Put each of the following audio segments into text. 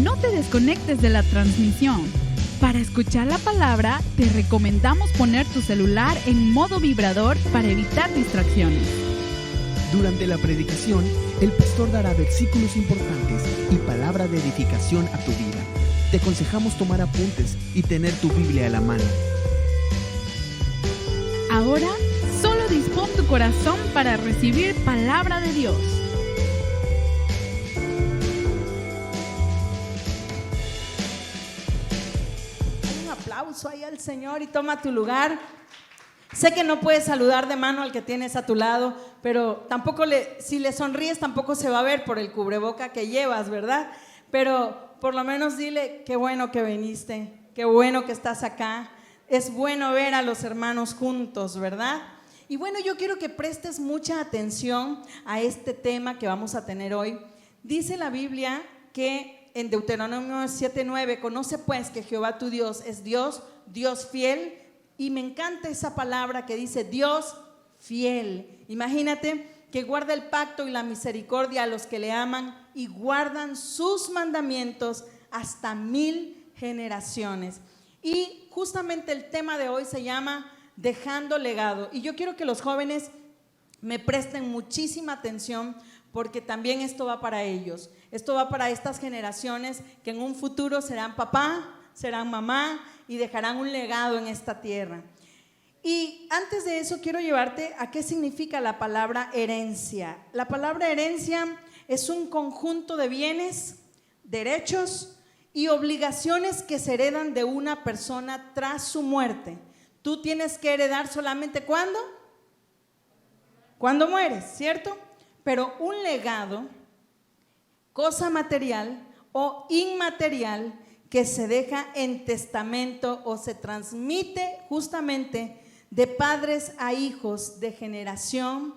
No te desconectes de la transmisión. Para escuchar la palabra, te recomendamos poner tu celular en modo vibrador para evitar distracciones. Durante la predicación, el pastor dará versículos importantes y palabra de edificación a tu vida. Te aconsejamos tomar apuntes y tener tu Biblia a la mano. Ahora, solo dispón tu corazón para recibir palabra de Dios. Un aplauso ahí al Señor y toma tu lugar. Sé que no puedes saludar de mano al que tienes a tu lado, pero tampoco si le sonríes tampoco se va a ver por el cubreboca que llevas, ¿verdad? Pero por lo menos dile, qué bueno que viniste, qué bueno que estás acá. Es bueno ver a los hermanos juntos, ¿verdad? Y bueno, yo quiero que prestes mucha atención a este tema que vamos a tener hoy. Dice la Biblia que en Deuteronomio 7:9, conoce pues que Jehová tu Dios es Dios, Dios fiel. Y me encanta esa palabra que dice Dios fiel. Imagínate que guarda el pacto y la misericordia a los que le aman y guardan sus mandamientos hasta 1000 generaciones. Y justamente el tema de hoy se llama dejando legado. Y yo quiero que los jóvenes me presten muchísima atención porque también esto va para ellos. Esto va para estas generaciones que en un futuro serán papá, serán mamá y dejarán un legado en esta tierra. Y antes de eso quiero llevarte a qué significa la palabra herencia. La palabra herencia es un conjunto de bienes, derechos y obligaciones que se heredan de una persona tras su muerte. Tú tienes que heredar solamente ¿cuándo? Cuando mueres, ¿cierto? Pero un legado, cosa material o inmaterial, que se deja en testamento o se transmite justamente de padres a hijos, de generación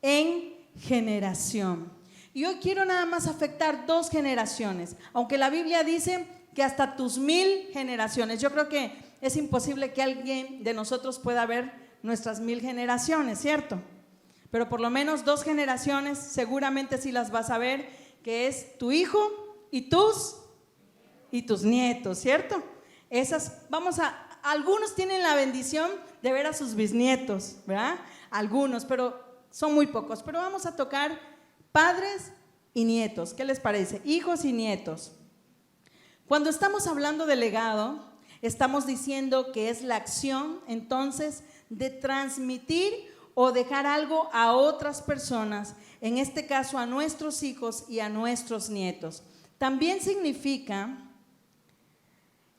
en generación. Y hoy quiero nada más afectar 2 generaciones, aunque la Biblia dice que hasta tus 1000 generaciones. Yo creo que es imposible que alguien de nosotros pueda ver nuestras 1000 generaciones, ¿cierto? Pero por lo menos 2 generaciones seguramente sí las vas a ver, que es tu hijo y tus nietos, ¿cierto? Algunos tienen la bendición de ver a sus bisnietos, ¿verdad? Algunos, pero son muy pocos. Pero vamos a tocar padres y nietos. ¿Qué les parece? Hijos y nietos. Cuando estamos hablando de legado, estamos diciendo que es la acción, entonces, de transmitir o dejar algo a otras personas, en este caso a nuestros hijos y a nuestros nietos. También significa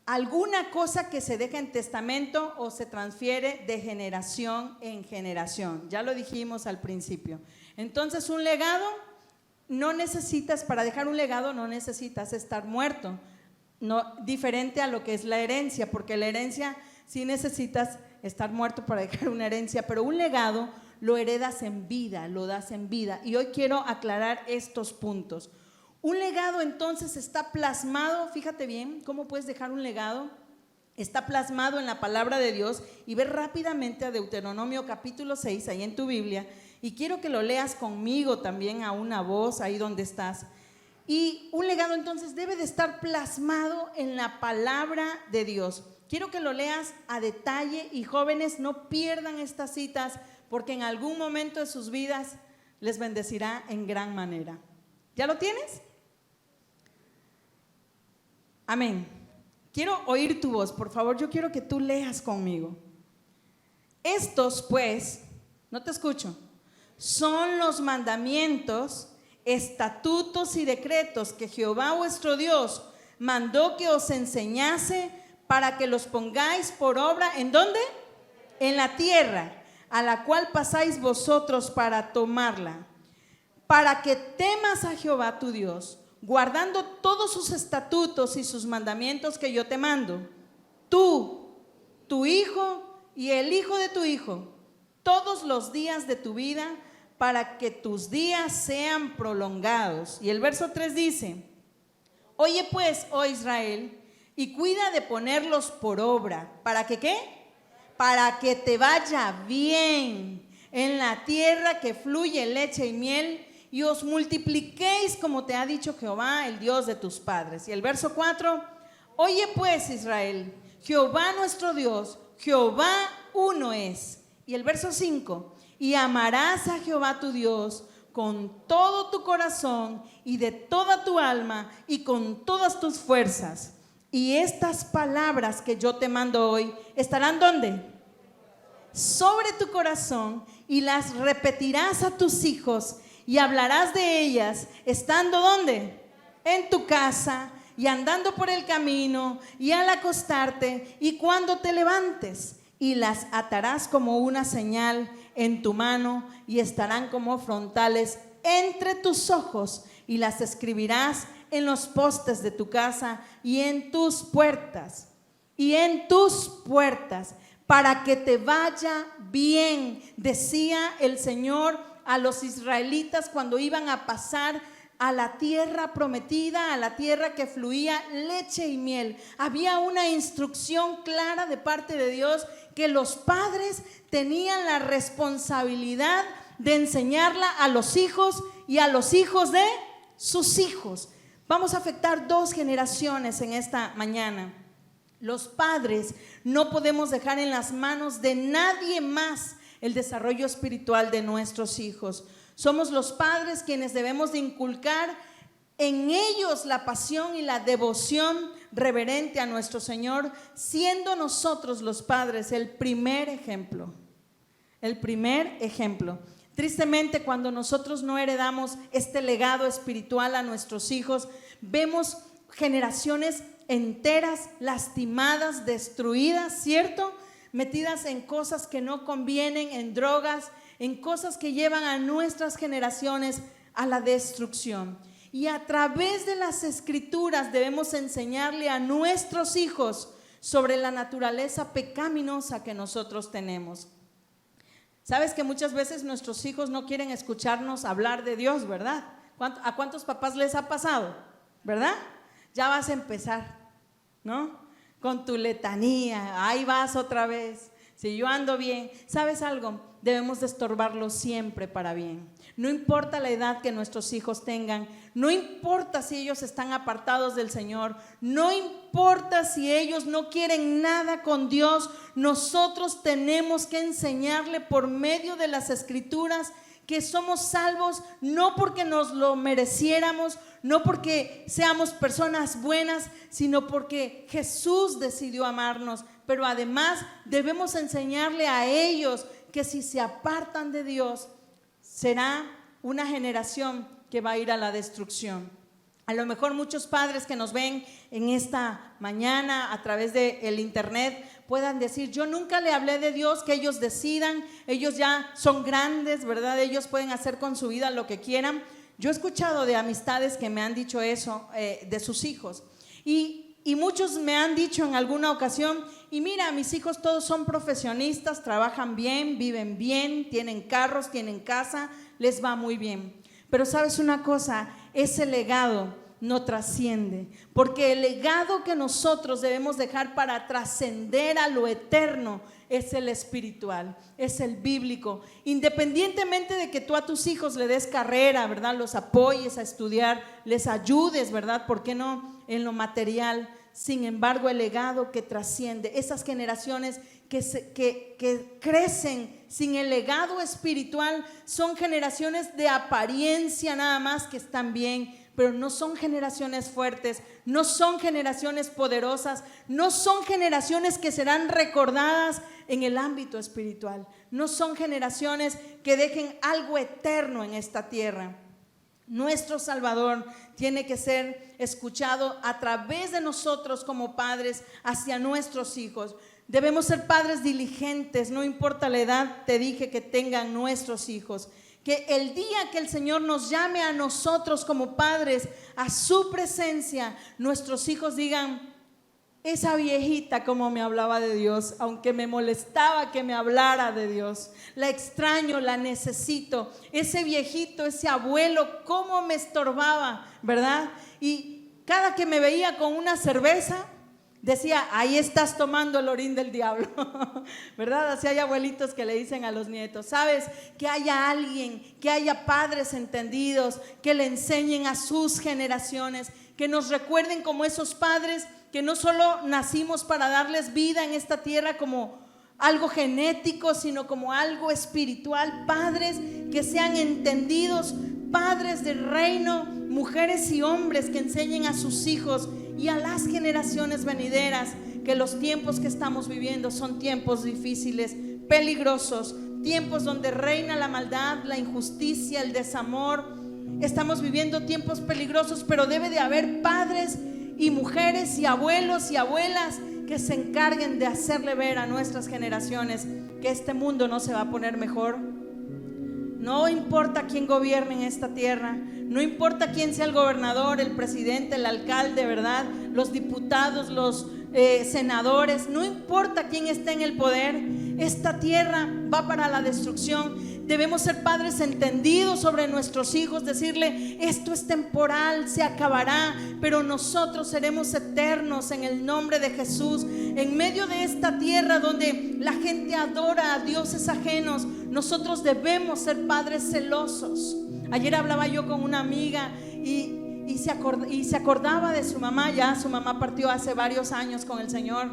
alguna cosa que se deja en testamento o se transfiere de generación en generación. Ya lo dijimos al principio. Entonces, un legado, para dejar un legado no necesitas estar muerto. No, diferente a lo que es la herencia, porque la herencia sí necesitas estar muerto para dejar una herencia, pero un legado lo heredas en vida, lo das en vida. Y hoy quiero aclarar estos puntos. Un legado entonces está plasmado, fíjate bien, ¿cómo puedes dejar un legado? Está plasmado en la palabra de Dios y ve rápidamente a Deuteronomio capítulo 6, ahí en tu Biblia, y quiero que lo leas conmigo también a una voz, ahí donde estás. Y un legado entonces debe de estar plasmado en la palabra de Dios. Quiero que lo leas a detalle y jóvenes no pierdan estas citas porque en algún momento de sus vidas les bendecirá en gran manera. ¿Ya lo tienes? Amén. Quiero oír tu voz, por favor, yo quiero que tú leas conmigo. Estos pues, no te escucho, son los mandamientos, estatutos y decretos que Jehová vuestro Dios mandó que os enseñase para que los pongáis por obra, ¿en dónde? En la tierra, a la cual pasáis vosotros para tomarla, para que temas a Jehová tu Dios, guardando todos sus estatutos y sus mandamientos que yo te mando, tú, tu hijo y el hijo de tu hijo, todos los días de tu vida, para que tus días sean prolongados. Y el verso 3 dice: oye pues, oh Israel, y cuida de ponerlos por obra. ¿Para que qué? Para que te vaya bien en la tierra que fluye leche y miel, y os multipliquéis como te ha dicho Jehová, el Dios de tus padres. Y el verso 4, oye pues Israel, Jehová nuestro Dios, Jehová uno es. Y el verso 5, y amarás a Jehová tu Dios con todo tu corazón y de toda tu alma y con todas tus fuerzas. Y estas palabras que yo te mando hoy estarán ¿dónde? Sobre tu corazón, y las repetirás a tus hijos y hablarás de ellas estando ¿dónde? En tu casa y andando por el camino y al acostarte y cuando te levantes, y las atarás como una señal en tu mano y estarán como frontales entre tus ojos, y las escribirás en los postes de tu casa y en tus puertas, para que te vaya bien, decía el Señor a los israelitas cuando iban a pasar a la tierra prometida, a la tierra que fluía leche y miel. Había una instrucción clara de parte de Dios que los padres tenían la responsabilidad de enseñarla a los hijos y a los hijos de sus hijos. Vamos a afectar 2 generaciones en esta mañana. Los padres no podemos dejar en las manos de nadie más el desarrollo espiritual de nuestros hijos. Somos los padres quienes debemos de inculcar en ellos la pasión y la devoción reverente a nuestro Señor, siendo nosotros los padres el primer ejemplo. Tristemente, cuando nosotros no heredamos este legado espiritual a nuestros hijos, vemos generaciones enteras lastimadas, destruidas, ¿cierto? Metidas en cosas que no convienen, en drogas, en cosas que llevan a nuestras generaciones a la destrucción. Y a través de las escrituras debemos enseñarle a nuestros hijos sobre la naturaleza pecaminosa que nosotros tenemos. Sabes que muchas veces nuestros hijos no quieren escucharnos hablar de Dios, ¿verdad? ¿A cuántos papás les ha pasado? ¿Verdad? Ya vas a empezar, ¿no? Con tu letanía, ahí vas otra vez. Si yo ando bien, ¿sabes algo? Debemos de estorbarlo siempre para bien. No importa la edad que nuestros hijos tengan, no importa si ellos están apartados del Señor, no importa si ellos no quieren nada con Dios, nosotros tenemos que enseñarle por medio de las escrituras que somos salvos no porque nos lo mereciéramos, no porque seamos personas buenas, sino porque Jesús decidió amarnos. Pero además debemos enseñarle a ellos que si se apartan de Dios, será una generación que va a ir a la destrucción. A lo mejor muchos padres que nos ven en esta mañana a través del internet puedan decir: yo nunca le hablé de Dios, que ellos decidan, ellos ya son grandes, ¿verdad? Ellos pueden hacer con su vida lo que quieran. Yo he escuchado de amistades que me han dicho eso de sus hijos, y muchos me han dicho en alguna ocasión: y mira, mis hijos todos son profesionistas, trabajan bien, viven bien, tienen carros, tienen casa, les va muy bien. Pero sabes una cosa, ese legado no trasciende, porque el legado que nosotros debemos dejar para trascender a lo eterno es el espiritual, es el bíblico. Independientemente de que tú a tus hijos le des carrera, ¿verdad? Los apoyes a estudiar, les ayudes, ¿verdad? ¿Por qué no en lo material? Sin embargo, el legado que trasciende, esas generaciones que crecen sin el legado espiritual, son generaciones de apariencia nada más, que están bien, pero no son generaciones fuertes, no son generaciones poderosas, no son generaciones que serán recordadas en el ámbito espiritual, no son generaciones que dejen algo eterno en esta tierra. Nuestro Salvador tiene que ser escuchado a través de nosotros como padres hacia nuestros hijos. Debemos ser padres diligentes, no importa la edad, te dije, que tengan nuestros hijos. Que el día que el Señor nos llame a nosotros como padres a su presencia, nuestros hijos digan: esa viejita como me hablaba de Dios, aunque me molestaba que me hablara de Dios, la extraño, la necesito. Ese viejito, ese abuelo, cómo me estorbaba, ¿verdad? Y cada que me veía con una cerveza, Decía, ahí estás tomando el orín del diablo, ¿verdad? Así hay abuelitos que le dicen a los nietos, ¿sabes? Que haya alguien, que haya padres entendidos, que le enseñen a sus generaciones, que nos recuerden como esos padres que no solo nacimos para darles vida en esta tierra como algo genético, sino como algo espiritual. Padres que sean entendidos, padres del reino, mujeres y hombres que enseñen a sus hijos y a las generaciones venideras que los tiempos que estamos viviendo son tiempos difíciles, peligrosos, tiempos donde reina la maldad, la injusticia, el desamor. Estamos viviendo tiempos peligrosos, pero debe de haber padres y mujeres y abuelos y abuelas que se encarguen de hacerle ver a nuestras generaciones que este mundo no se va a poner mejor. No importa quién gobierne en esta tierra, no importa quién sea el gobernador, el presidente, el alcalde, ¿verdad? Los diputados, los senadores, no importa quién esté en el poder, esta tierra va para la destrucción. Debemos ser padres entendidos sobre nuestros hijos, decirle, esto es temporal, se acabará, pero nosotros seremos eternos en el nombre de Jesús. En medio de esta tierra donde la gente adora a dioses ajenos, nosotros debemos ser padres celosos. Ayer hablaba yo con una amiga y se acordaba de su mamá. Ya su mamá partió hace varios años con el Señor,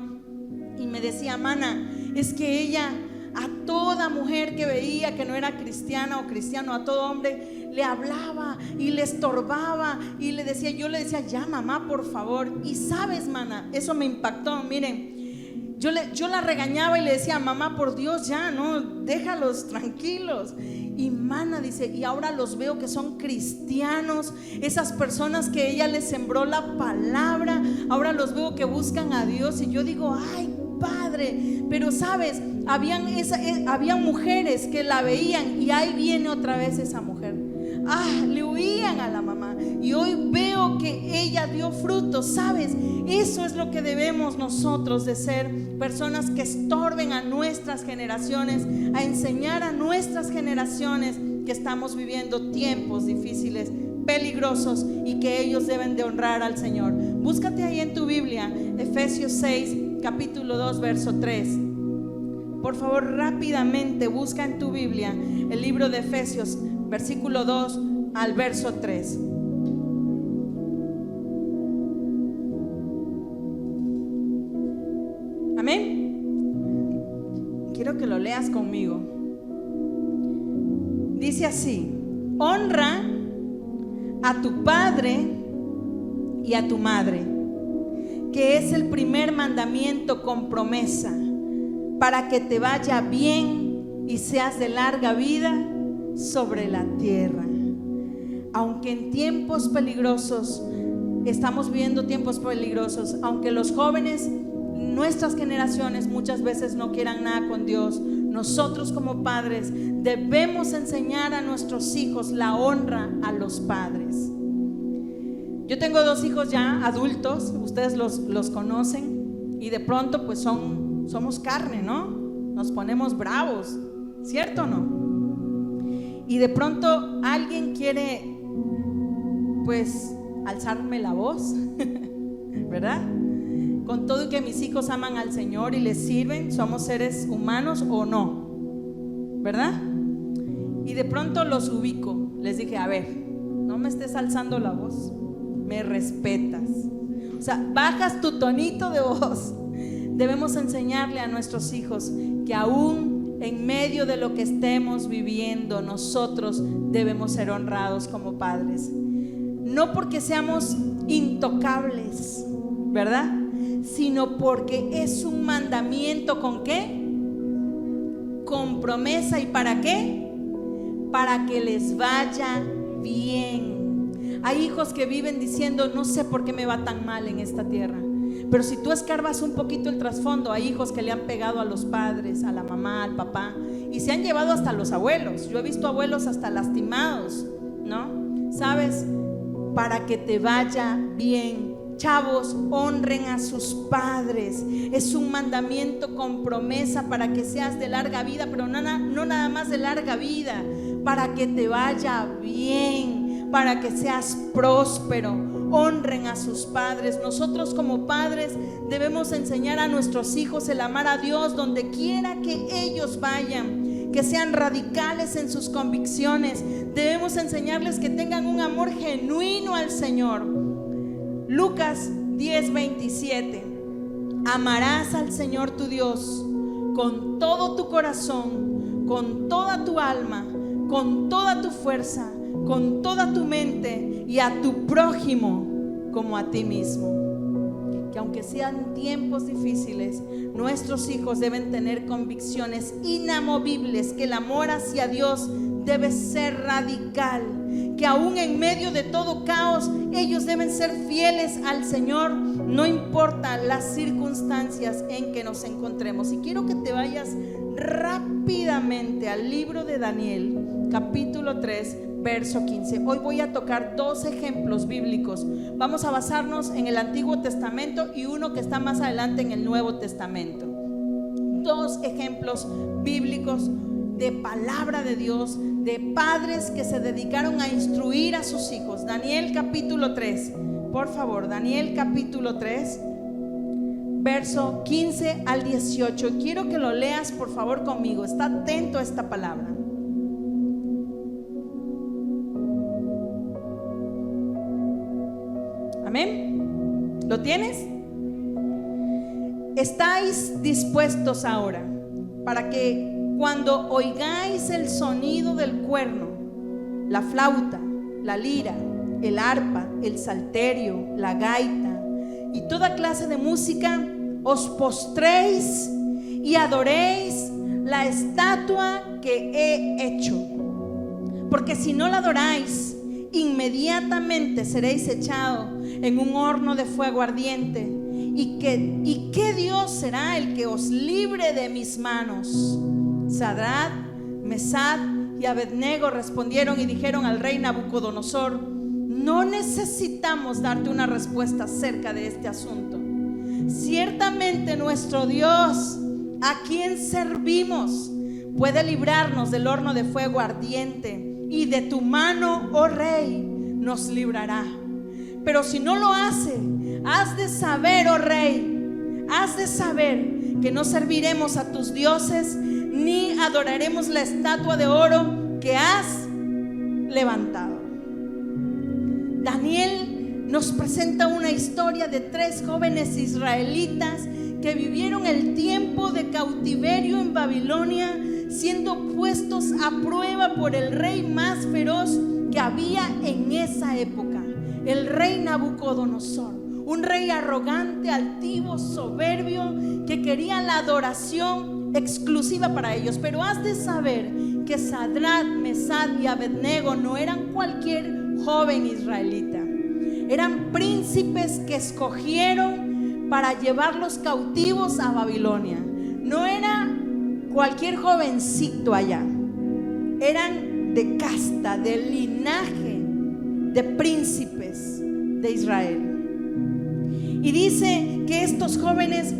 y me decía, mana, es que ella a toda mujer que veía que no era cristiana o cristiano, a todo hombre le hablaba y le estorbaba y le decía, yo le decía, ya mamá, por favor. Y sabes, mana, eso me impactó. Miren, yo la regañaba y le decía, mamá, por Dios, ya, no, déjalos tranquilos. Y mana dice, y ahora los veo que son cristianos, esas personas que ella les sembró la palabra, ahora los veo que buscan a Dios. Y yo digo, ay, Padre, pero sabes, habían mujeres que la veían y ahí viene otra vez esa mujer. Le huían a la mamá, y hoy veo que ella dio frutos. ¿Sabes? Eso es lo que debemos nosotros de ser, personas que estorben a nuestras generaciones, a enseñar a nuestras generaciones que estamos viviendo tiempos difíciles, peligrosos, y que ellos deben de honrar al Señor. Búscate ahí en tu Biblia, Efesios 6, capítulo 2, verso 3. Por favor, rápidamente busca en tu Biblia el libro de Efesios, versículo 2 al verso 3. Amén. Quiero que lo leas conmigo. Dice así: honra a tu padre y a tu madre, que es el primer mandamiento con promesa, para que te vaya bien y seas de larga vida sobre la tierra. Aunque en tiempos peligrosos, estamos viviendo tiempos peligrosos, aunque los jóvenes, nuestras generaciones, muchas veces no quieran nada con Dios, nosotros como padres debemos enseñar a nuestros hijos la honra a los padres. Yo tengo 2 hijos ya adultos, ustedes los conocen, y de pronto pues somos carne, ¿no? Nos ponemos bravos, ¿cierto o no? Y de pronto alguien quiere pues alzarme la voz, ¿verdad? Con todo y que mis hijos aman al Señor y les sirven, somos seres humanos o no, ¿verdad? Y de pronto los ubico, les dije, a ver, no me estés alzando la voz, me respetas, o sea, bajas tu tonito de voz. Debemos enseñarle a nuestros hijos que aún en medio de lo que estemos viviendo, nosotros debemos ser honrados como padres. No porque seamos intocables, ¿verdad? Sino porque es un mandamiento. ¿Con qué? Con promesa. ¿Y para qué? Para que les vaya bien. Hay hijos que viven diciendo, no sé por qué me va tan mal en esta tierra. Pero si tú escarbas un poquito el trasfondo, hay hijos que le han pegado a los padres, a la mamá, al papá, y se han llevado hasta los abuelos. Yo he visto abuelos hasta lastimados, ¿no? ¿Sabes? Para que te vaya bien. Chavos, honren a sus padres. Es un mandamiento con promesa para que seas de larga vida, pero no nada más de larga vida, para que te vaya bien, para que seas próspero. honren a sus padres. Nosotros como padres debemos enseñar a nuestros hijos el amar a Dios donde quiera que ellos vayan, que sean radicales en sus convicciones. Debemos enseñarles que tengan un amor genuino al Señor. Lucas 10:27. Amarás al Señor tu Dios con todo tu corazón, con toda tu alma, con toda tu fuerza, con toda tu mente, y a tu prójimo como a ti mismo. Que aunque sean tiempos difíciles, nuestros hijos deben tener convicciones inamovibles, que el amor hacia Dios debe ser radical, que aún en medio de todo caos ellos deben ser fieles al Señor, no importa las circunstancias en que nos encontremos. Y quiero que te vayas rápidamente al libro de Daniel, capítulo 3, verso 15. Hoy voy a tocar dos ejemplos bíblicos. Vamos a basarnos en el Antiguo Testamento y uno que está más adelante en el Nuevo Testamento. Dos ejemplos bíblicos de palabra de Dios, de padres que se dedicaron a instruir a sus hijos. Daniel capítulo 3, por favor, Daniel capítulo 3, verso 15 al 18. Quiero que lo leas por favor conmigo. Está atento a esta palabra. Amén. ¿Lo tienes? ¿Estáis dispuestos ahora para que cuando oigáis el sonido del cuerno, la flauta, la lira, el arpa, el salterio, la gaita y toda clase de música, os postréis y adoréis la estatua que he hecho? Porque si no la adoráis, inmediatamente seréis echado en un horno de fuego ardiente. ¿Y qué Dios será el que os libre de mis manos? Sadrach, Mesach y Abednego respondieron y dijeron al rey Nabucodonosor: no necesitamos darte una respuesta acerca de este asunto. Ciertamente nuestro Dios, a quien servimos, puede librarnos del horno de fuego ardiente, y de tu mano, oh rey, nos librará. Pero si no lo hace, has de saber, oh rey, has de saber que no serviremos a tus dioses, ni adoraremos la estatua de oro que has levantado. Daniel nos presenta una historia de tres jóvenes israelitas que vivieron el tiempo de cautiverio en Babilonia, siendo puestos a prueba por el rey más feroz que había en esa época, el rey Nabucodonosor. Un rey arrogante, altivo, soberbio, que quería la adoración exclusiva para ellos. Pero has de saber que Sadrach, Mesach y Abednego no eran cualquier joven israelita. Eran príncipes que escogieron para llevarlos cautivos a Babilonia. No era cualquier jovencito allá. Eran de casta, de linaje de príncipes de Israel. Y dice que estos jóvenes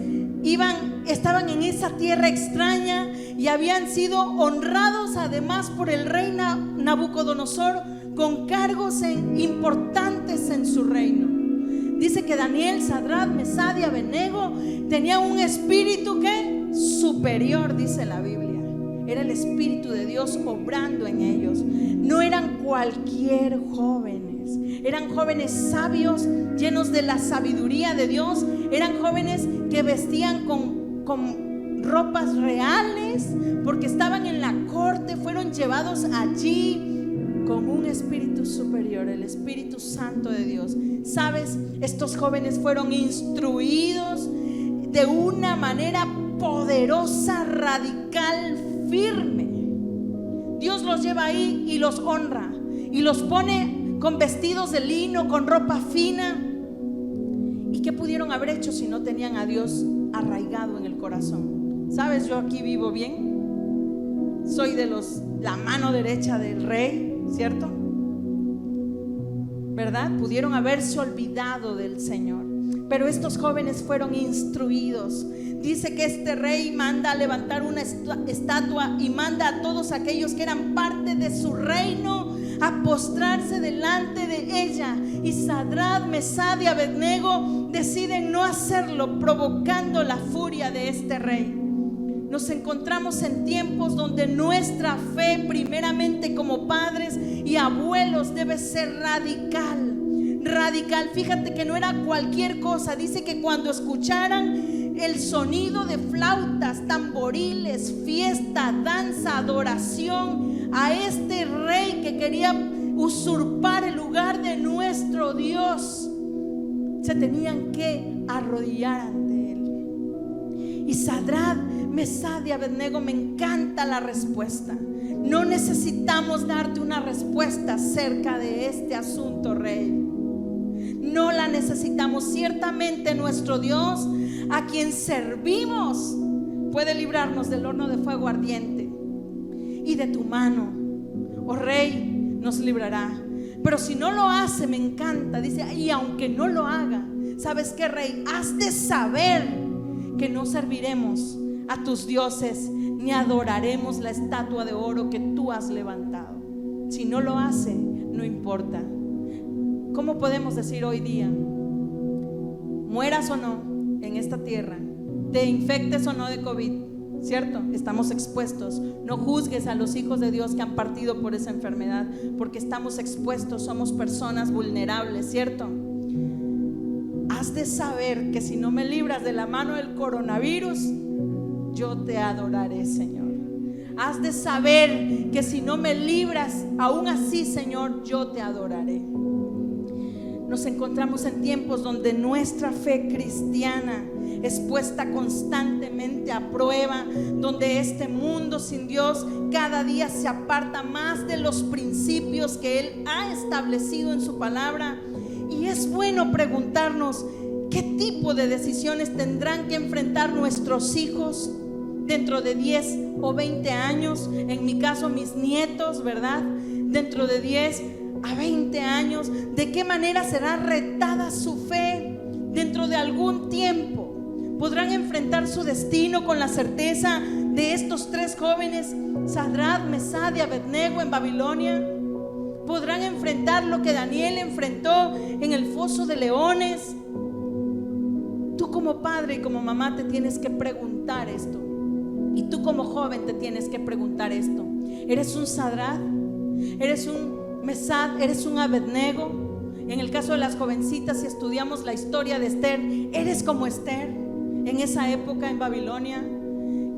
estaban en esa tierra extraña y habían sido honrados además por el rey Nabucodonosor con cargos importantes en su reino. Dice que Daniel, Sadrach, Mesach y Abednego tenían un espíritu que superior, dice la Biblia. Era el Espíritu de Dios obrando en ellos. No eran cualquier jóvenes, eran jóvenes sabios, llenos de la sabiduría de Dios. Eran jóvenes que vestían con ropas reales, porque estaban en la corte, fueron llevados allí con un espíritu superior, el Espíritu Santo de Dios. ¿Sabes? Estos jóvenes fueron instruidos de una manera poderosa, radical, firme. Dios los lleva ahí y los honra y los pone con vestidos de lino, con ropa fina. ¿Y qué pudieron haber hecho si no tenían a Dios arraigado en el corazón? ¿Sabes? Yo aquí vivo bien. Soy de la mano derecha del rey, ¿cierto? ¿Verdad? Pudieron haberse olvidado del Señor. Pero estos jóvenes fueron instruidos. Dice que este rey manda a levantar una estatua y manda a todos aquellos que eran parte de su reino a postrarse delante de ella. Y Sadrad, Mesad y Abednego deciden no hacerlo, provocando la furia de este rey. Nos encontramos en tiempos donde nuestra fe, primeramente como padres y abuelos, debe ser radical. Radical, fíjate que no era cualquier cosa. Dice que cuando escucharan el sonido de flautas, tamboriles, fiesta, danza, adoración a este rey que quería usurpar el lugar de nuestro Dios, se tenían que arrodillar ante él. Y Sadrad, Mesad y Abednego, me encanta la respuesta. No necesitamos darte una respuesta acerca de este asunto, rey. No la necesitamos. Ciertamente nuestro Dios, a quien servimos, puede librarnos del horno de fuego ardiente, y de tu mano, oh rey, nos librará. Pero si no lo hace, me encanta, dice, y aunque no lo haga, ¿sabes qué, rey? Has de saber que no serviremos a tus dioses, ni adoraremos la estatua de oro que tú has levantado. Si no lo hace, no importa. ¿Cómo podemos decir hoy día, mueras o no en esta tierra, te infectes o no de COVID, ¿cierto? Estamos expuestos. No juzgues a los hijos de Dios que han partido por esa enfermedad, porque estamos expuestos, somos personas vulnerables, ¿cierto? Has de saber que si no me libras de la mano del coronavirus, yo te adoraré, Señor. Has de saber que si no me libras, aún así, Señor, yo te adoraré. Nos encontramos en tiempos donde nuestra fe cristiana es puesta constantemente a prueba, donde este mundo sin Dios cada día se aparta más de los principios que Él ha establecido en su palabra. Y es bueno preguntarnos qué tipo de decisiones tendrán que enfrentar nuestros hijos dentro de 10 o 20 años. En mi caso, mis nietos, ¿verdad? Dentro de 10 a 20 años, ¿de qué manera será retada su fe dentro de algún tiempo? ¿Podrán enfrentar su destino con la certeza de estos tres jóvenes, Sadrad, Mesad y Abednego, en Babilonia? ¿Podrán enfrentar lo que Daniel enfrentó en el foso de leones? Tú como padre y como mamá te tienes que preguntar esto. Y tú como joven te tienes que preguntar esto. ¿Eres un Sadrad? ¿Eres un Mesad? ¿Eres un Abednego? En el caso de las jovencitas, si estudiamos la historia de Esther, ¿eres como Esther en esa época en Babilonia?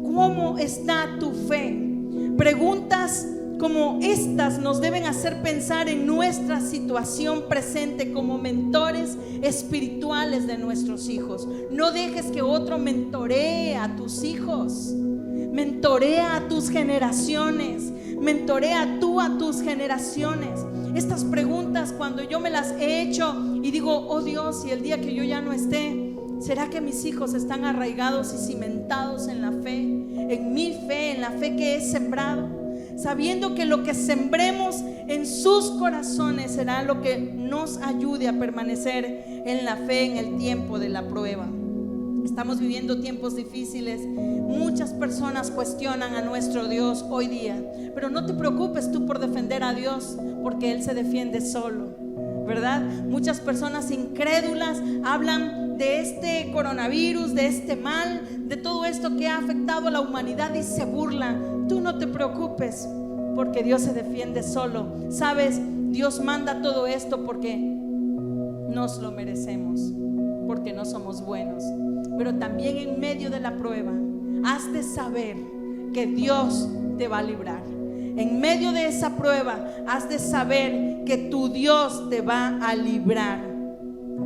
¿Cómo está tu fe? Preguntas como estas nos deben hacer pensar en nuestra situación presente como mentores espirituales de nuestros hijos. No dejes que otro mentoree a tus hijos. Mentorea a tus generaciones. Mentorea tú a tus generaciones. Estas preguntas, cuando yo me las he hecho y digo, oh Dios, y el día que yo ya no esté, ¿será que mis hijos están arraigados y cimentados en la fe? En mi fe, en la fe que he sembrado, sabiendo que lo que sembremos en sus corazones será lo que nos ayude a permanecer en la fe en el tiempo de la prueba. Estamos viviendo tiempos difíciles. Muchas personas cuestionan a nuestro Dios hoy día, pero no te preocupes tú por defender a Dios, porque Él se defiende solo, ¿verdad? Muchas personas incrédulas hablan de este coronavirus, de este mal, de todo esto que ha afectado a la humanidad y se burlan. Tú no te preocupes, porque Dios se defiende solo. ¿Sabes? Dios manda todo esto porque nos lo merecemos, porque no somos buenos. Pero también en medio de la prueba has de saber que Dios te va a librar. En medio de esa prueba has de saber que tu Dios te va a librar.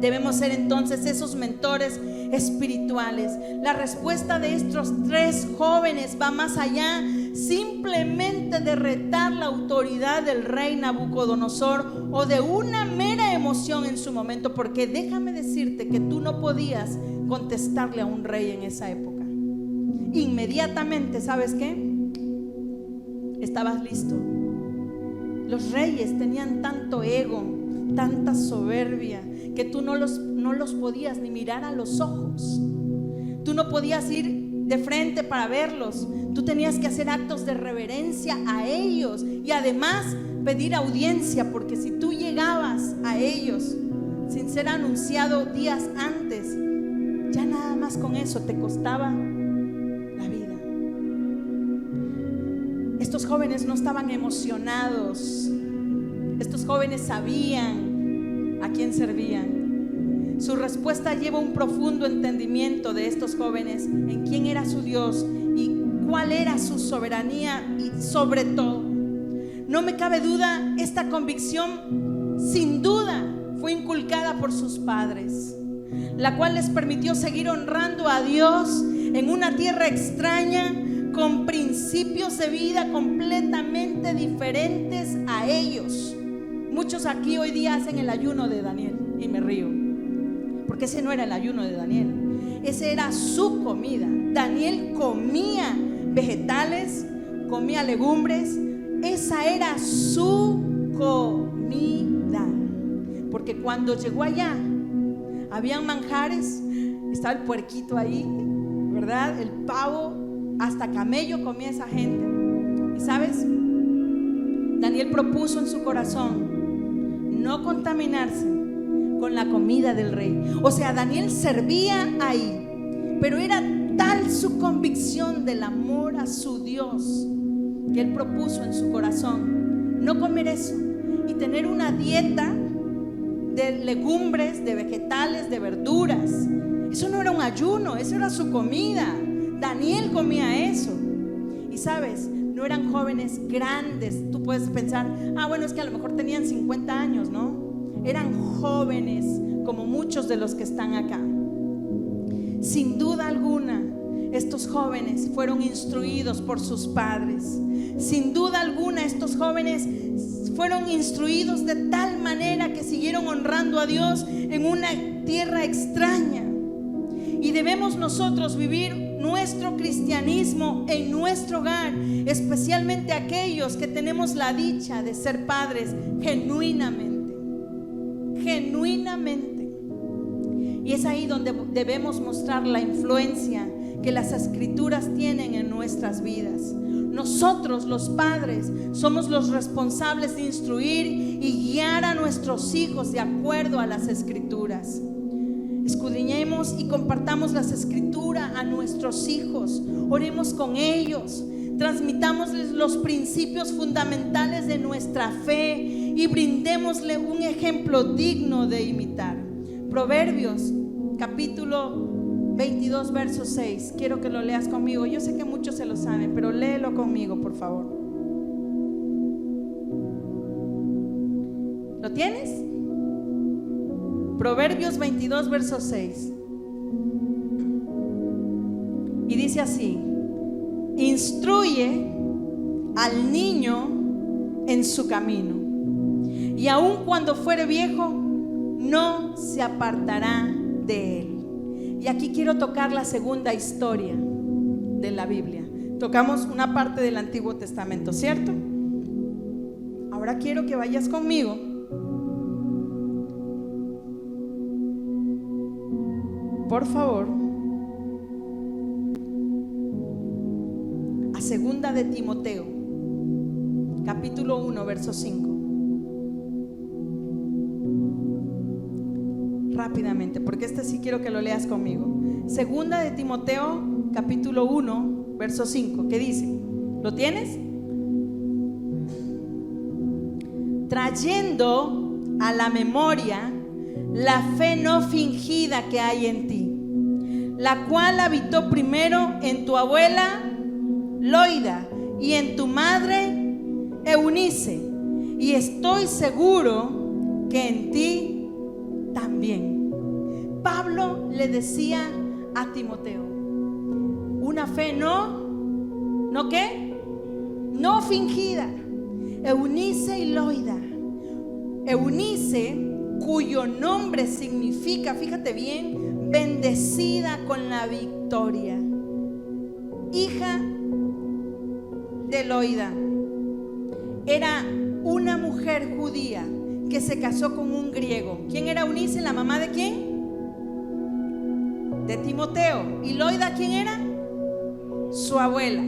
Debemos ser entonces esos mentores espirituales. La respuesta de estos tres jóvenes va más allá simplemente de retar la autoridad del rey Nabucodonosor o de una mera emoción en su momento, porque déjame decirte que tú no podías contestarle a un rey en esa época. Inmediatamente, ¿sabes qué? Estabas listo. Los reyes tenían tanto ego, tanta soberbia, que tú no los podías ni mirar a los ojos. Tú no podías ir de frente para verlos. Tú tenías que hacer actos de reverencia a ellos, y además pedir audiencia, porque si tú llegabas a ellos sin ser anunciado días antes, ya nada más con eso te costaba la vida. Estos jóvenes no estaban emocionados. Estos jóvenes sabían a quién servían. Su respuesta lleva un profundo entendimiento de estos jóvenes en quién era su Dios y cuál era su soberanía, y sobre todo, no me cabe duda, esta convicción sin duda fue inculcada por sus padres, la cual les permitió seguir honrando a Dios en una tierra extraña, con principios de vida completamente diferentes a ellos. Muchos aquí hoy día hacen el ayuno de Daniel y me río, porque ese no era el ayuno de Daniel, ese era su comida. Daniel comía vegetales, comía legumbres, esa era su comida, porque cuando llegó allá habían manjares, estaba el puerquito ahí, ¿verdad? El pavo, hasta camello comía esa gente. Y sabes, Daniel propuso en su corazón no contaminarse con la comida del rey. O sea, Daniel servía ahí, pero era tal su convicción del amor a su Dios que él propuso en su corazón no comer eso y tener una dieta de legumbres, de vegetales, de verduras. Eso no era un ayuno, eso era su comida. Daniel comía eso. Y sabes, no eran jóvenes grandes. Tú puedes pensar, bueno, es que a lo mejor tenían 50 años, ¿no? Eran jóvenes como muchos de los que están acá. Sin duda alguna, estos jóvenes fueron instruidos por sus padres. Sin duda alguna, estos jóvenes fueron instruidos de tal manera que siguieron honrando a Dios en una tierra extraña. Y debemos nosotros vivir nuestro cristianismo en nuestro hogar, especialmente aquellos que tenemos la dicha de ser padres genuinamente. Y es ahí donde debemos mostrar la influencia que las escrituras tienen en nuestras vidas. Nosotros, los padres, somos los responsables de instruir y guiar a nuestros hijos de acuerdo a las escrituras. Escudriñemos y compartamos las escrituras a nuestros hijos. Oremos con ellos, transmitámosles los principios fundamentales de nuestra fe y brindémosle un ejemplo digno de imitar. Proverbios capítulo 22 verso 6. Quiero que lo leas conmigo. Yo sé que muchos se lo saben, pero léelo conmigo, por favor. ¿Lo tienes? Proverbios 22 verso 6. Y dice así: instruye al niño en su camino, y aun cuando fuere viejo no se apartará de él. Y aquí quiero tocar la segunda historia de la Biblia. Tocamos una parte del Antiguo Testamento, ¿cierto? Ahora quiero que vayas conmigo por favor a segunda de Timoteo capítulo 1 verso 5. Rápidamente, porque este sí quiero que lo leas conmigo. Segunda de Timoteo capítulo 1 verso 5. ¿Qué dice? ¿Lo tienes? Trayendo a la memoria la fe no fingida que hay en ti, la cual habitó primero en tu abuela Loida y en tu madre Eunice, y estoy seguro que en ti también. Pablo le decía a Timoteo, una fe ¿no qué? No fingida. Eunice y Loida. Eunice, cuyo nombre significa, fíjate bien, bendecida con la victoria, hija de Loida, era una mujer judía que se casó con un griego. ¿Quién era Eunice? ¿La mamá de quién? De Timoteo. ¿Y Loida quién era? Su abuela.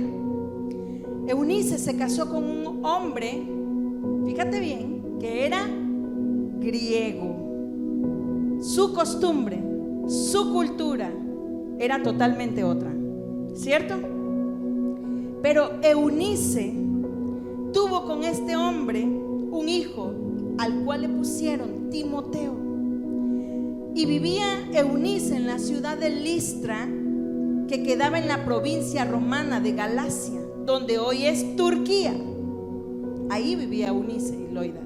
Eunice se casó con un hombre Fíjate bien que era griego. Su costumbre, su cultura era totalmente otra, ¿cierto? Pero Eunice tuvo con este hombre un hijo al cual le pusieron Timoteo. Y vivía Eunice en la ciudad de Listra, que quedaba en la provincia romana de Galacia, donde hoy es Turquía. Ahí vivía Eunice y Loida.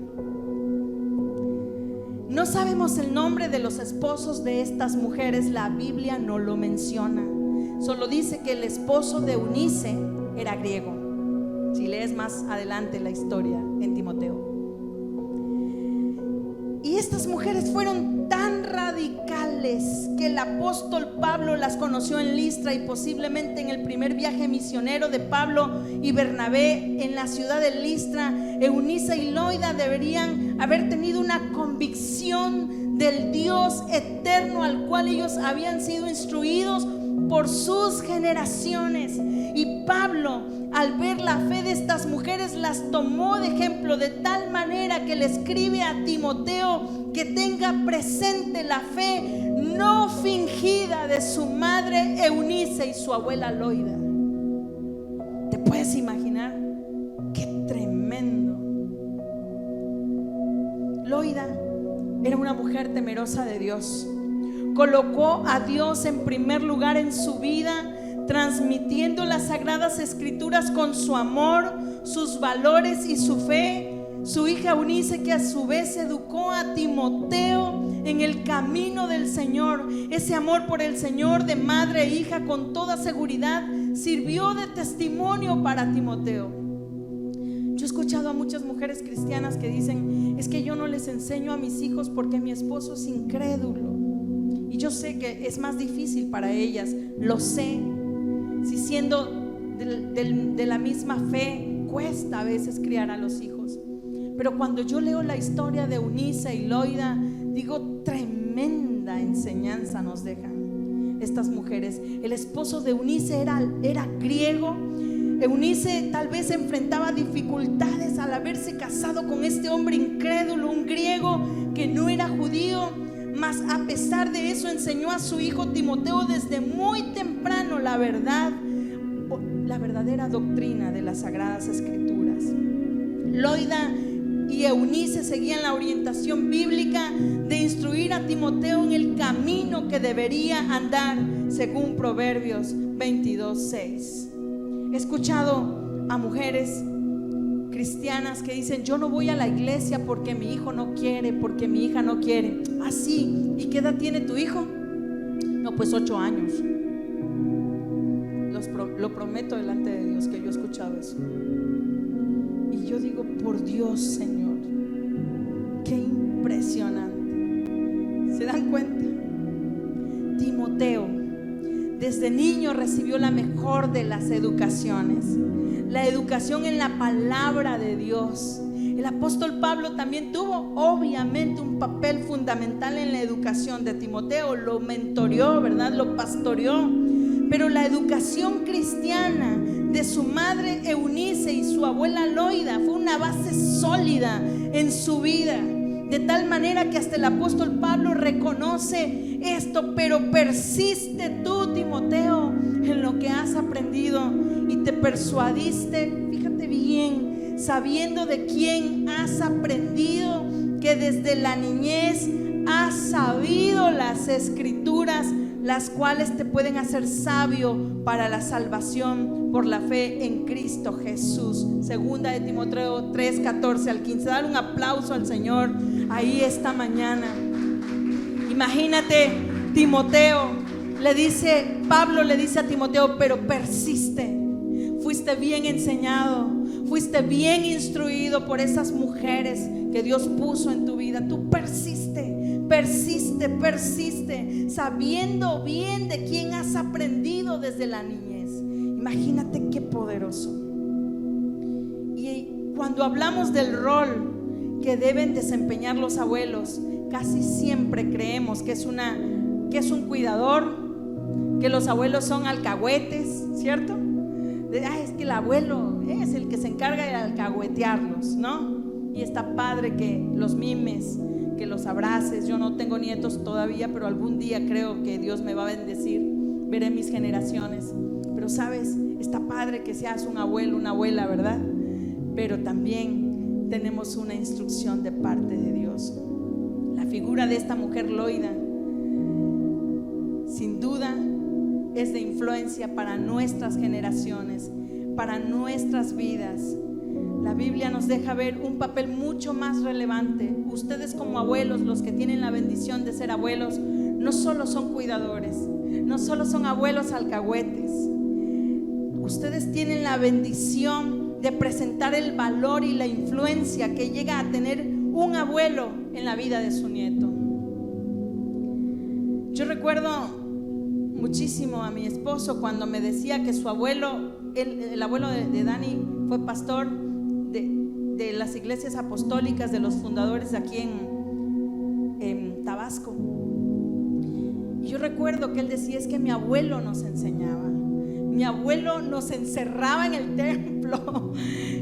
No sabemos el nombre de los esposos de estas mujeres, la Biblia no lo menciona. Solo dice que el esposo de Eunice era griego. Si lees más adelante la historia en Timoteo. Y estas mujeres fueron tan radicales que el apóstol Pablo las conoció en Listra, y posiblemente en el primer viaje misionero de Pablo y Bernabé en la ciudad de Listra, Eunice y Loida deberían haber tenido una convicción del Dios eterno al cual ellos habían sido instruidos por sus generaciones. Y Pablo, al ver la fe de estas mujeres, las tomó de ejemplo de tal manera que le escribe a Timoteo que tenga presente la fe no fingida de su madre Eunice y su abuela Loida. ¿Te puedes imaginar? ¡Qué tremendo! Loida era una mujer temerosa de Dios. Colocó a Dios en primer lugar en su vida, transmitiendo las sagradas escrituras con su amor, sus valores y su fe. Su hija Eunice, que a su vez educó a Timoteo en el camino del Señor. Ese amor por el Señor de madre e hija con toda seguridad sirvió de testimonio para Timoteo. Yo he escuchado a muchas mujeres cristianas que dicen: es que yo no les enseño a mis hijos porque mi esposo es incrédulo. Y yo sé que es más difícil para ellas, lo sé. Si siendo de la misma fe, cuesta a veces criar a los hijos. Pero cuando yo leo la historia de Eunice y Loida, digo, tremenda enseñanza nos dejan estas mujeres. El esposo de Eunice era griego. Eunice tal vez enfrentaba dificultades al haberse casado con este hombre incrédulo, un griego que no era judío. Mas a pesar de eso enseñó a su hijo Timoteo desde muy temprano la verdadera doctrina de las Sagradas Escrituras. Loida y Eunice seguían la orientación bíblica de instruir a Timoteo en el camino que debería andar, según Proverbios 22:6. He escuchado a mujeres cristianas que dicen: yo no voy a la iglesia porque mi hijo no quiere, porque mi hija no quiere. Ah, sí. ¿Y qué edad tiene tu hijo? No, pues 8 años. Lo prometo delante de Dios que yo he escuchado eso. Y yo digo: por Dios, Señor, qué impresionante. ¿Se dan cuenta? Timoteo desde niño recibió la mejor de las educaciones, la educación en la palabra de Dios. El apóstol Pablo también tuvo obviamente un papel fundamental en la educación de Timoteo. Lo mentoreó, ¿verdad? Lo pastoreó. Pero la educación cristiana de su madre Eunice y su abuela Loida fue una base sólida en su vida, de tal manera que hasta el apóstol Pablo reconoce esto. Pero persiste tú, Timoteo, en lo que has aprendido y te persuadiste, fíjate bien, sabiendo de quién has aprendido, que desde la niñez has sabido las escrituras, las cuales te pueden hacer sabio para la salvación por la fe en Cristo Jesús. Segunda de Timoteo 3:14 al 15. Dale un aplauso al Señor ahí esta mañana. Imagínate, Pablo le dice a Timoteo: pero persiste. Fuiste bien enseñado, fuiste bien instruido por esas mujeres que Dios puso en tu vida. Tú persiste, sabiendo bien de quién has aprendido desde la niñez. Imagínate qué poderoso. Y cuando hablamos del rol que deben desempeñar los abuelos, casi siempre creemos que es un cuidador, que los abuelos son alcahuetes, ¿cierto? Es que el abuelo es el que se encarga de alcahuetearlos, ¿no? y está padre que los mimes, que los abraces. Yo no tengo nietos todavía, pero algún día creo que Dios me va a bendecir, veré mis generaciones. Pero sabes, está padre que seas un abuelo, una abuela, ¿verdad? Pero también tenemos una instrucción de parte de Dios. La figura de esta mujer Loida, sin duda, es de influencia para nuestras generaciones, para nuestras vidas. La Biblia nos deja ver un papel mucho más relevante. Ustedes como abuelos, los que tienen la bendición de ser abuelos, no solo son cuidadores, no solo son abuelos alcahuetes. Ustedes tienen la bendición de presentar el valor y la influencia que llega a tener un abuelo en la vida de su nieto. Yo recuerdo muchísimo a mi esposo cuando me decía que su abuelo, el abuelo de Dani, fue pastor de las iglesias apostólicas, de los fundadores de aquí en Tabasco. Y yo recuerdo que él decía: es que mi abuelo nos enseñaba. Mi abuelo nos encerraba en el templo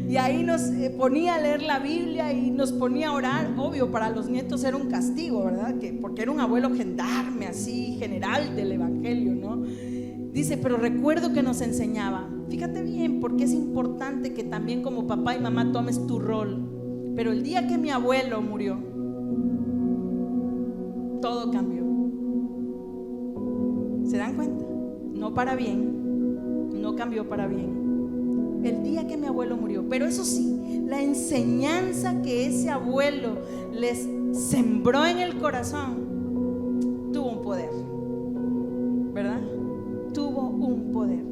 y ahí nos ponía a leer la Biblia y nos ponía a orar. Obvio, para los nietos era un castigo, ¿verdad? Porque era un abuelo gendarme, así, general del evangelio, ¿no? Dice, pero recuerdo que nos enseñaba. Fíjate bien, porque es importante que también como papá y mamá tomes tu rol. Pero el día que mi abuelo murió, todo cambió. ¿Se dan cuenta? No para bien. No cambió para bien el día que mi abuelo murió. Pero eso sí, la enseñanza que ese abuelo les sembró en el corazón tuvo un poder, ¿verdad? Tuvo un poder.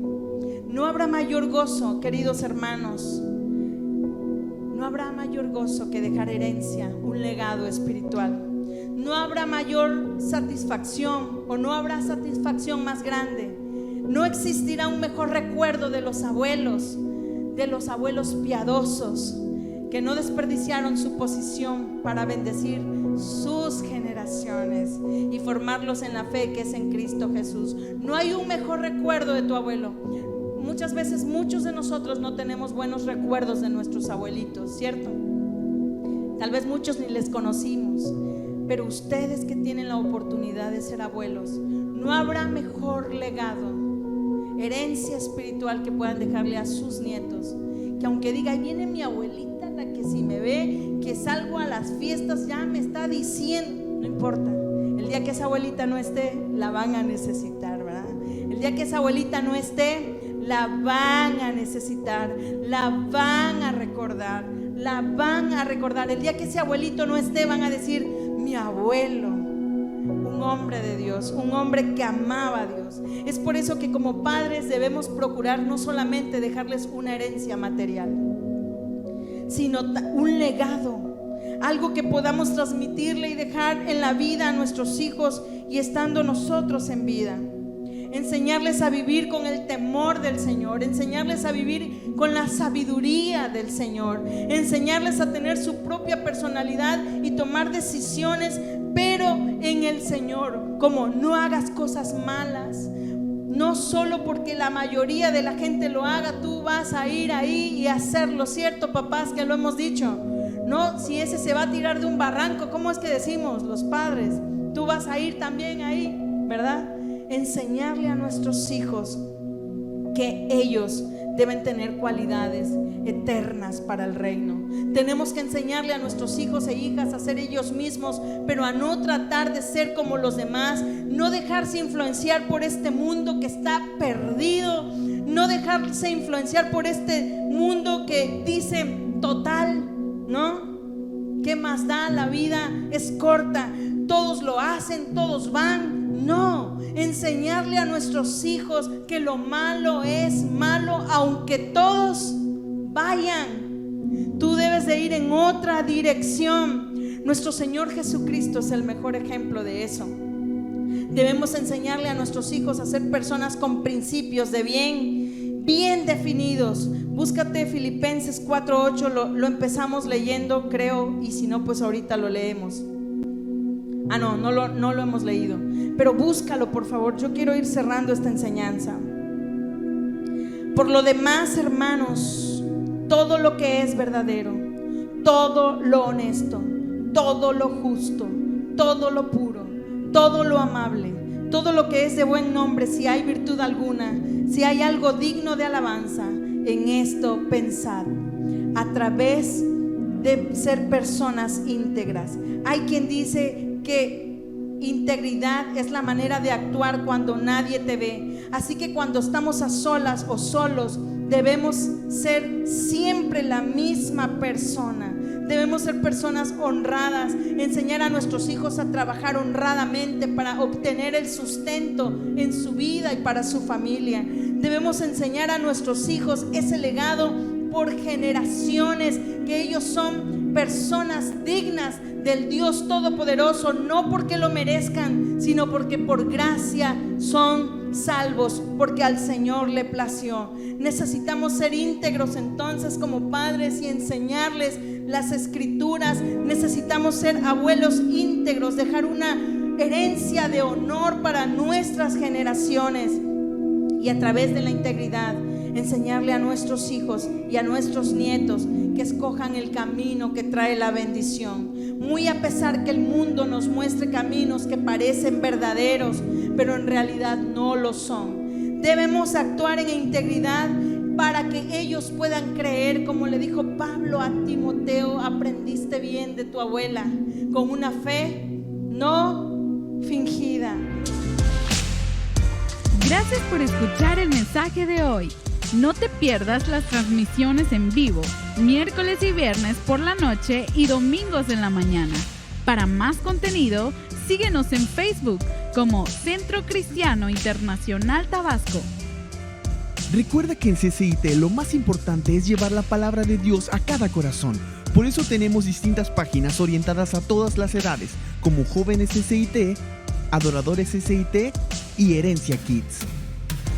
No habrá mayor gozo, queridos hermanos, no habrá mayor gozo que dejar herencia, un legado espiritual. No habrá mayor satisfacción, o no habrá satisfacción más grande. No existirá un mejor recuerdo de los abuelos piadosos que no desperdiciaron su posición para bendecir sus generaciones y formarlos en la fe que es en Cristo Jesús. No hay un mejor recuerdo de tu abuelo. Muchas veces muchos de nosotros no tenemos buenos recuerdos de nuestros abuelitos, ¿cierto? Tal vez muchos ni les conocimos, pero ustedes que tienen la oportunidad de ser abuelos, no habrá mejor legado, herencia espiritual que puedan dejarle a sus nietos, que aunque diga: ahí viene mi abuelita, la que si me ve que salgo a las fiestas ya me está diciendo. No importa, el día que esa abuelita no esté, la van a necesitar, ¿verdad? El día que esa abuelita no esté, la van a necesitar, la van a recordar, la van a recordar. El día que ese abuelito no esté, van a decir: mi abuelo, un hombre de Dios, un hombre que amaba a Dios. Es por eso que como padres debemos procurar no solamente dejarles una herencia material, sino un legado, algo que podamos transmitirle y dejar en la vida a nuestros hijos y estando nosotros en vida. Enseñarles a vivir con el temor del Señor, enseñarles a vivir con la sabiduría del Señor, enseñarles a tener su propia personalidad y tomar decisiones, pero en el Señor. Como no hagas cosas malas, no solo porque la mayoría de la gente lo haga, tú vas a ir ahí y hacerlo, ¿cierto, papás? Que lo hemos dicho. No, si ese se va a tirar de un barranco, ¿cómo es que decimos los padres? Tú vas a ir también ahí, ¿verdad? Enseñarle a nuestros hijos que ellos deben tener cualidades eternas para el reino. Tenemos que enseñarle a nuestros hijos e hijas a ser ellos mismos, pero a no tratar de ser como los demás, no dejarse influenciar por este mundo que está perdido, no dejarse influenciar por este mundo que dice total, ¿no? ¿Qué más da? La vida es corta, todos lo hacen, todos van. No, enseñarle a nuestros hijos que lo malo es malo, aunque todos vayan. Tú debes de ir en otra dirección. Nuestro Señor Jesucristo es el mejor ejemplo de eso. Debemos enseñarle a nuestros hijos a ser personas con principios de bien definidos. Búscate Filipenses 4:8, lo empezamos leyendo, creo, y si no, pues ahorita lo leemos. No lo hemos leído, pero búscalo, por favor. Yo quiero ir cerrando esta enseñanza. Por lo demás, hermanos, todo lo que es verdadero, todo lo honesto, todo lo justo, todo lo puro, todo lo amable, todo lo que es de buen nombre, si hay virtud alguna, si hay algo digno de alabanza, en esto pensad. A través de ser personas íntegras. Hay quien dice que integridad es la manera de actuar cuando nadie te ve. Así que cuando estamos a solas o solos, debemos ser siempre la misma persona. Debemos ser personas honradas, enseñar a nuestros hijos a trabajar honradamente para obtener el sustento en su vida y para su familia. Debemos enseñar a nuestros hijos ese legado por generaciones, que ellos son personas dignas del Dios Todopoderoso, no porque lo merezcan, sino porque por gracia son salvos, porque al Señor le plació. Necesitamos ser íntegros entonces como padres y enseñarles las escrituras. Necesitamos ser abuelos íntegros, dejar una herencia de honor para nuestras generaciones y a través de la integridad enseñarle a nuestros hijos y a nuestros nietos que escojan el camino que trae la bendición. Muy a pesar que el mundo nos muestre caminos que parecen verdaderos, pero en realidad no lo son. Debemos actuar en integridad para que ellos puedan creer, como le dijo Pablo a Timoteo: aprendiste bien de tu abuela, con una fe no fingida. Gracias por escuchar el mensaje de hoy. No te pierdas las transmisiones en vivo, miércoles y viernes por la noche y domingos en la mañana. Para más contenido, síguenos en Facebook como Centro Cristiano Internacional Tabasco. Recuerda que en CCIT lo más importante es llevar la palabra de Dios a cada corazón. Por eso tenemos distintas páginas orientadas a todas las edades, como Jóvenes CCIT, Adoradores CCIT y Herencia Kids.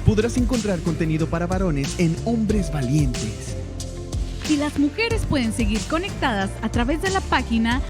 Podrás encontrar contenido para varones en Hombres Valientes. Y las mujeres pueden seguir conectadas a través de la página